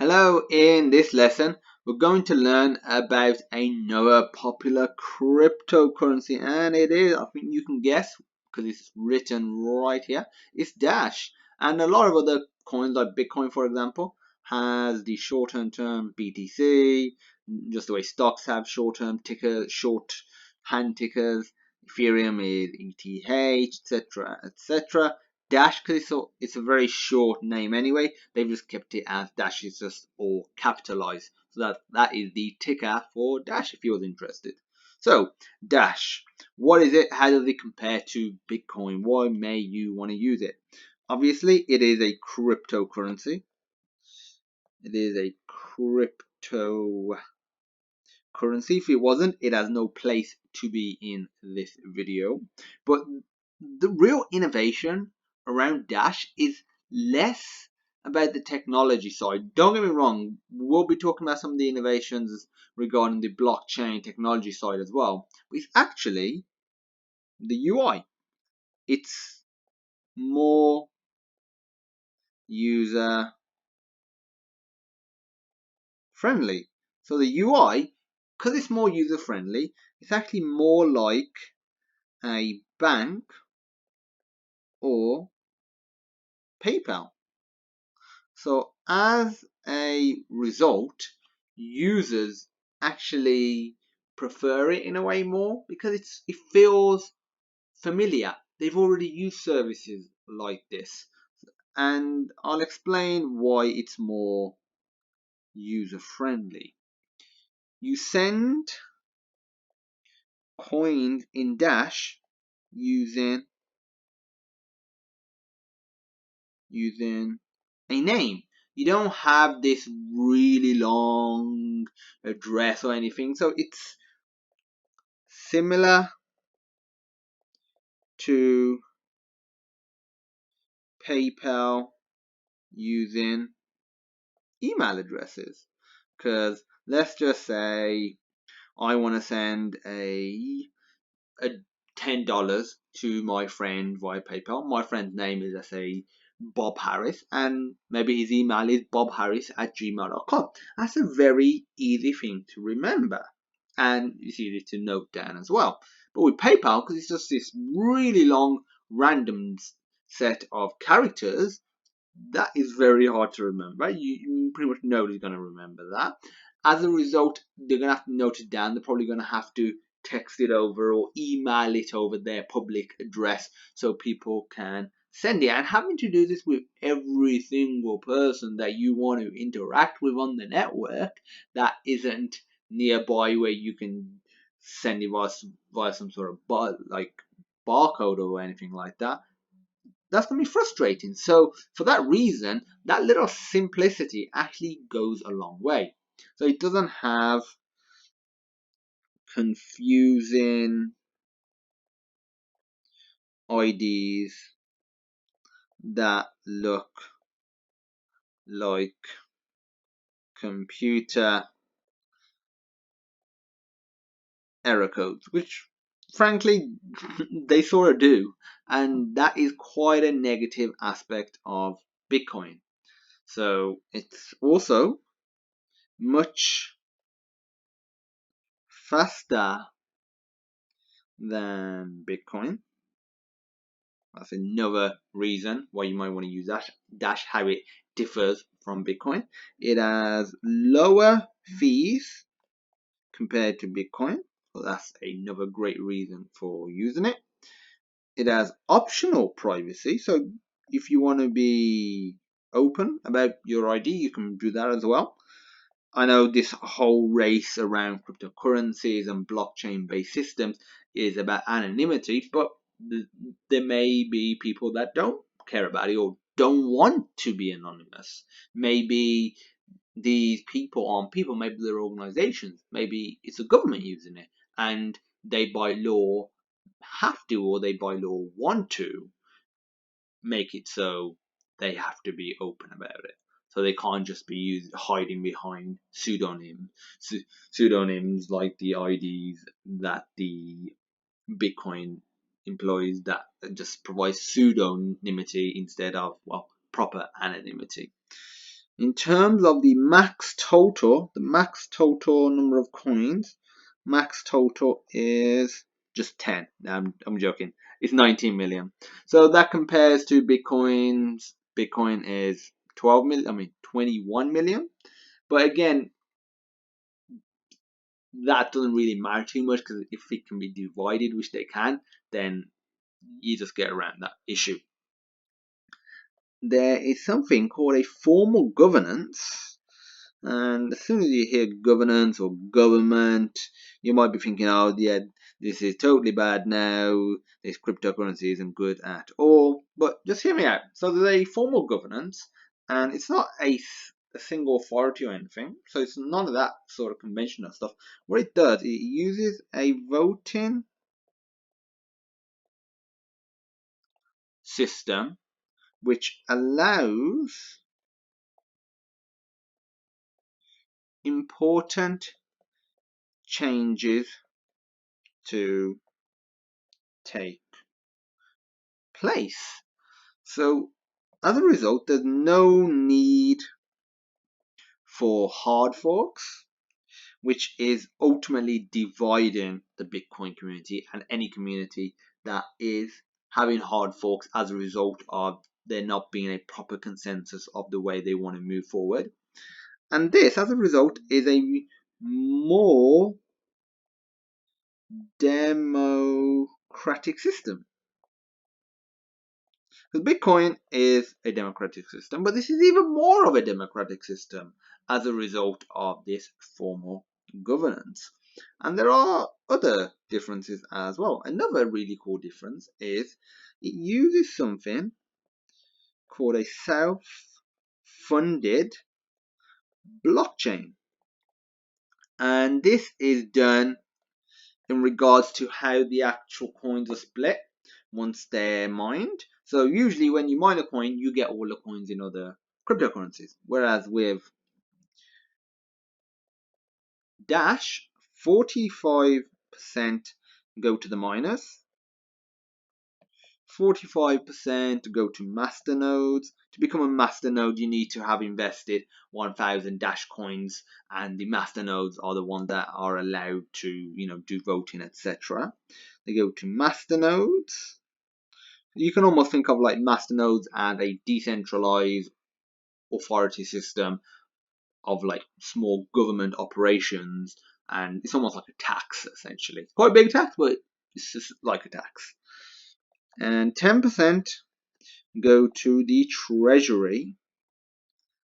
Hello, in this lesson, we're going to learn about another popular cryptocurrency, and it is, I think you can guess, because it's written right here, it's Dash. And a lot of other coins, like Bitcoin, for example, has the term BTC, just the way stocks have short-term tickers, short-hand tickers. Ethereum is ETH, etc., etc. Dash, because it's a very short name anyway, they've just kept it as Dash. It's just all capitalized. So that is the ticker for Dash if you're interested. So Dash, what is it? How does it compare to Bitcoin? Why may you want to use it? Obviously, it is a cryptocurrency. It is a cryptocurrency. If it wasn't, it has no place to be in this video. But the real innovation around Dash is less about the technology side. Don't get me wrong, we'll be talking about some of the innovations regarding the blockchain technology side as well. But it's actually the UI. It's more user friendly. So the UI, because it's more user friendly, it's actually more like a bank or PayPal. So as a result, users actually prefer it in a way more because it feels familiar. They've already used services like this. And I'll explain why it's more user friendly. You send coins in Dash using a name. You don't have this really long address or anything, so it's similar to PayPal using email addresses. Because let's just say I want to send a $10 to my friend via PayPal. My friend's name is, let's say, Bob Harris, and maybe his email is bobharris@gmail.com. That's a very easy thing to remember, and it's easy to note down as well. But with PayPal, because it's just this really long random set of characters, that is very hard to remember. You pretty much nobody's going to remember that. As a result, they're going to have to note it down. They're probably going to have to text it over or email it over their public address so people can send it. And having to do this with every single person that you want to interact with on the network that isn't nearby where you can send it via some sort of barcode or anything like that, that's going to be frustrating. So for that reason, that little simplicity actually goes a long way. So it doesn't have confusing IDs that look like computer error codes, which frankly they sort of do, and that is quite a negative aspect of Bitcoin. So it's also much faster than Bitcoin. That's another reason why you might want to use Dash, how it differs from Bitcoin. It has lower fees compared to Bitcoin, so that's another great reason for using it. It has optional privacy, so if you want to be open about your ID, you can do that as well. I know this whole race around cryptocurrencies and blockchain-based systems is about anonymity, but there may be people that don't care about it or don't want to be anonymous. Maybe these people aren't people, maybe they're organizations, maybe it's a government using it, and they by law have to, or they by law want to make it so they have to be open about it. So they can't just be hiding behind pseudonyms like the IDs that the Bitcoin employs that just provides pseudonymity instead of, well, proper anonymity. In terms of the max total number of coins, max total is just 10. I'm joking. It's 19 million. So that compares to Bitcoin's. Bitcoin is 12 million. 21 million. But again, that doesn't really matter too much because if it can be divided, which they can, then you just get around that issue. There is something called a formal governance. And as soon as you hear governance or government, you might be thinking, oh, yeah, this is totally bad now. This cryptocurrency isn't good at all. But just hear me out. So there's a formal governance, and it's not a single authority or anything. So it's none of that sort of conventional stuff. What it does, it uses a voting system which allows important changes to take place. So as a result, there's no need for hard forks, which is ultimately dividing the Bitcoin community and any community that is having hard forks as a result of there not being a proper consensus of the way they want to move forward. And this, as a result, is a more democratic system. Because Bitcoin is a democratic system, but this is even more of a democratic system as a result of this formal governance. And there are other differences as well. Another really cool difference is it uses something called a self-funded blockchain. And this is done in regards to how the actual coins are split once they're mined. So usually when you mine a coin, you get all the coins in other cryptocurrencies. Whereas with Dash, 45% go to the miners, 45% go to master nodes. To become a master node, you need to have invested 1,000 Dash coins, and the master nodes are the ones that are allowed to, do voting, etc. They go to master nodes. You can almost think of like master nodes as a decentralized authority system of like small government operations, and it's almost like a tax essentially. It's quite a big tax, but it's just like a tax. And 10% go to the treasury,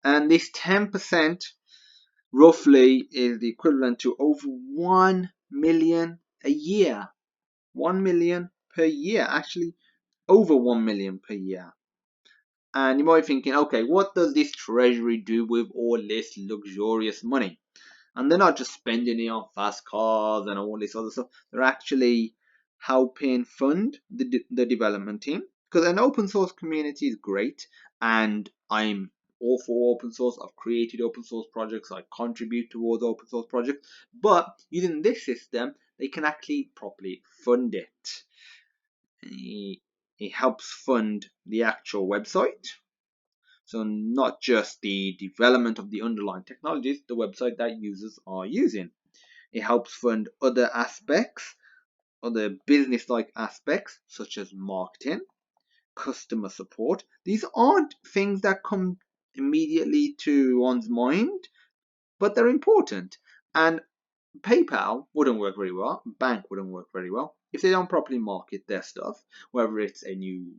and this 10% roughly is the equivalent to over 1 million a year. 1 million per year, actually over 1 million per year. And you might be thinking, okay, what does this treasury do with all this luxurious money? And they're not just spending it on fast cars and all this other stuff. They're actually helping fund the development team. Because an open source community is great, and I'm all for open source. I've created open source projects. I contribute towards open source projects. But using this system, they can actually properly fund it. It helps fund the actual website. So not just the development of the underlying technologies, the website that users are using. It helps fund other aspects, other business-like aspects, such as marketing, customer support. These aren't things that come immediately to one's mind, but they're important. And PayPal wouldn't work very well, bank wouldn't work very well if they don't properly market their stuff, whether it's a new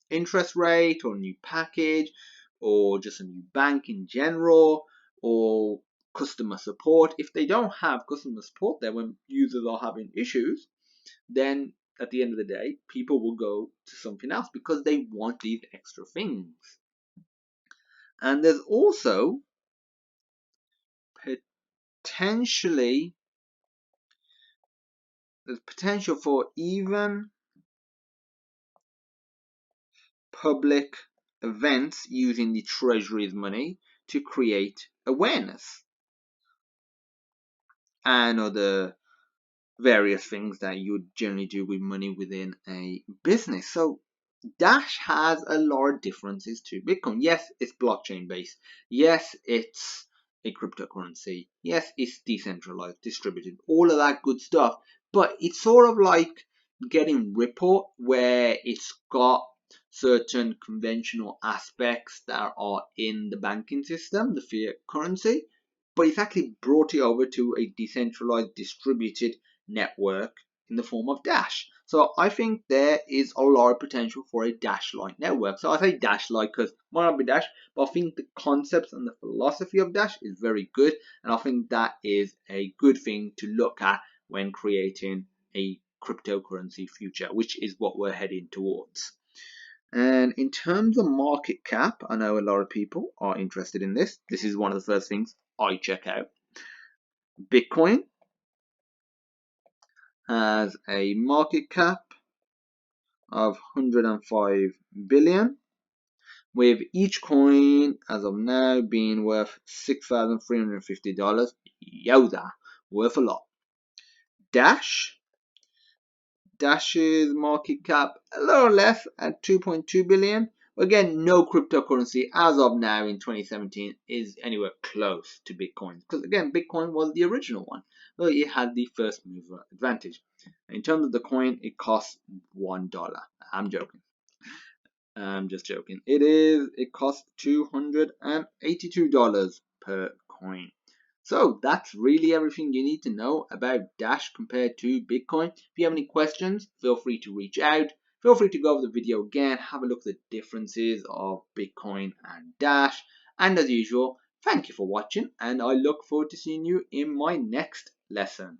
interest rate or a new package or just a new bank in general or customer support. If they don't have customer support there when users are having issues, then at the end of the day, people will go to something else because they want these extra things. And there's also potentially there's potential for even public events using the treasury's money to create awareness and other various things that you would generally do with money within a business. So Dash has a lot of differences to Bitcoin. Yes, it's blockchain based. Yes, it's a cryptocurrency. Yes, it's decentralized, distributed, all of that good stuff. But it's sort of like getting Ripple, where it's got certain conventional aspects that are in the banking system, the fiat currency, but it's actually brought it over to a decentralized, distributed network in the form of Dash. So I think there is a lot of potential for a Dash-like network. So I say Dash-like because it might not be Dash, but I think the concepts and the philosophy of Dash is very good, and I think that is a good thing to look at when creating a cryptocurrency future, which is what we're heading towards. And in terms of market cap, I know a lot of people are interested in this. This is one of the first things I check out. Bitcoin has a market cap of 105 billion, with each coin as of now being worth $6,350. Yowza, worth a lot. Dash's market cap a little less at 2.2 billion. Again, no cryptocurrency as of now in 2017 is anywhere close to Bitcoin, because again, Bitcoin was the original one, so it had the first mover advantage. In terms of the coin, it costs $1. I'm joking. I'm just joking. It costs $282 per coin. So that's really everything you need to know about Dash compared to Bitcoin. If you have any questions, feel free to reach out. Feel free to go over the video again, have a look at the differences of Bitcoin and Dash. And as usual, thank you for watching, and I look forward to seeing you in my next lesson.